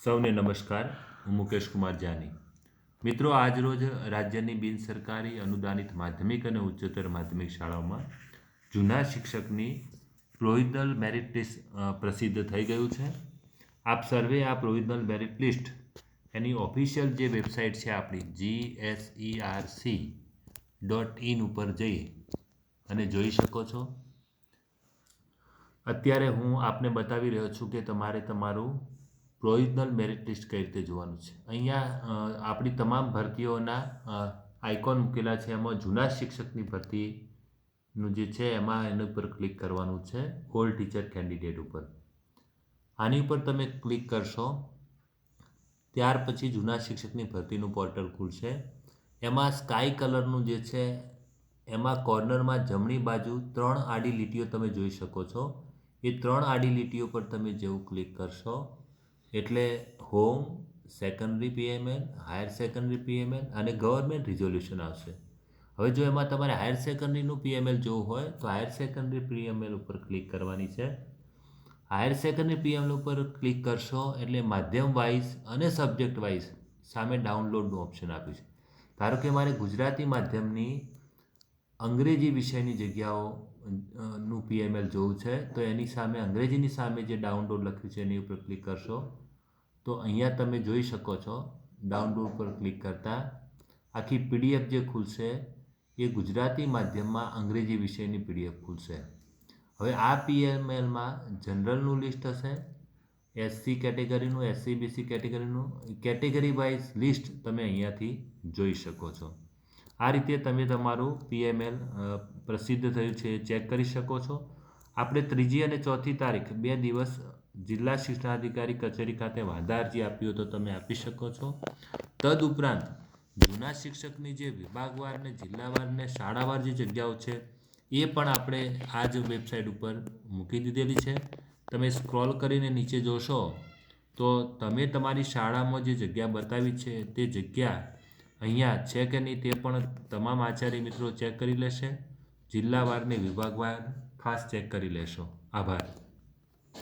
સૌને નમસ્કાર. હું મુકેશ કુમાર જાની. મિત્રો, આજરોજ રાજ્યની બિન સરકારી અનુદાનિત માધ્યમિક અને ઉચ્ચતર માધ્યમિક શાળાઓમાં જૂના શિક્ષકની પ્રોવિઝનલ મેરિટ લિસ્ટ પ્રસિદ્ધ થઈ ગયું છે. આપ સર્વે આ પ્રોવિઝનલ મેરિટ લિસ્ટ એની ઓફિશિયલ જે વેબસાઇટ છે આપણી GSERC.in ઉપર જઈ અને જોઈ શકો છો. અત્યારે હું આપને બતાવી રહ્યો છું કે તમારે તમારું પ્રોવિઝનલ મેરિટ લિસ્ટ કઈ રીતે જોવાનું છે. અહીંયા આપણી તમામ ભરતીઓના આઇકોન મૂકેલા છે. એમાં જૂના શિક્ષકની ભરતીનું જે છે એમાં એના ઉપર ક્લિક કરવાનું છે, ઓલ્ડ ટીચર કેન્ડિડેટ ઉપર. આની ઉપર તમે ક્લિક કરશો ત્યાર પછી જૂના શિક્ષકની ભરતીનું પોર્ટલ ખુલશે. એમાં સ્કાય કલરનું જે છે એમાં કોર્નરમાં જમણી બાજુ 3 આડી લીટીઓ તમે જોઈ શકો છો. એ 3 આડી લીટીઓ પર તમે જેવું ક્લિક કરશો એટલે home, secondary PML, higher secondary PML અને ગવર્મેન્ટ રિઝોલ્યુશન આવશે. હવે જો એમાં તમારે હાયર સેકન્ડરીનું PML જોવું હોય તો હાયર સેકન્ડરી PML ઉપર ક્લિક કરવાની છે. હાયર સેકન્ડરી PML ઉપર ક્લિક કરશો એટલે માધ્યમ વાઇઝ અને સબ્જેક્ટ વાઇઝ સામે ડાઉનલોડનું ઓપ્શન આપ્યું છે. ધારો કે મારે ગુજરાતી માધ્યમની અંગ્રેજી વિષયની જગ્યાઓ નું PML જોવું છે તો એની સામે અંગ્રેજીની સામે જે ડાઉનલોડ લખ્યું છે એની ઉપર ક્લિક કરશો તો અહીંયા તમે જોઈ શકો છો. ડાઉનલોડ પર ક્લિક કરતાં આખી PDF જે ખુલશે એ ગુજરાતી માધ્યમમાં અંગ્રેજી વિષયની PDF ખુલશે. હવે આ PMLમાં જનરલનું લિસ્ટ હશે, SC કેટેગરીનું, SC BC કેટેગરીનું, કેટેગરી વાઇઝ લિસ્ટ તમે અહીંયાથી જોઈ શકો છો. આ રીતે તમે તમારું PML પ્રસિદ્ધ થયું છે એ ચેક કરી શકો છો. આપણે 3જી અને 4થી તારીખ 2 દિવસ જિલ્લા શિક્ષણાધિકારી કચેરી ખાતે વાંધા અરજી આપી હોય તો તમે આપી શકો છો. તદુપરાંત જૂના શિક્ષકની જે વિભાગવાર ને જિલ્લાવાર ને શાળાવાર જે જગ્યાઓ છે એ પણ આપણે આ જ વેબસાઇટ ઉપર મૂકી દીધેલી છે. તમે સ્ક્રોલ કરીને નીચે જોશો તો તમે તમારી શાળામાં જે જગ્યા બતાવી છે તે જગ્યા અહીંયા છે કે નહીં તે પણ તમામ આચાર્ય મિત્રો ચેક કરી લેશે. જિલ્લાવાર ને વિભાગવાર ખાસ ચેક કરી લેશો. આભાર.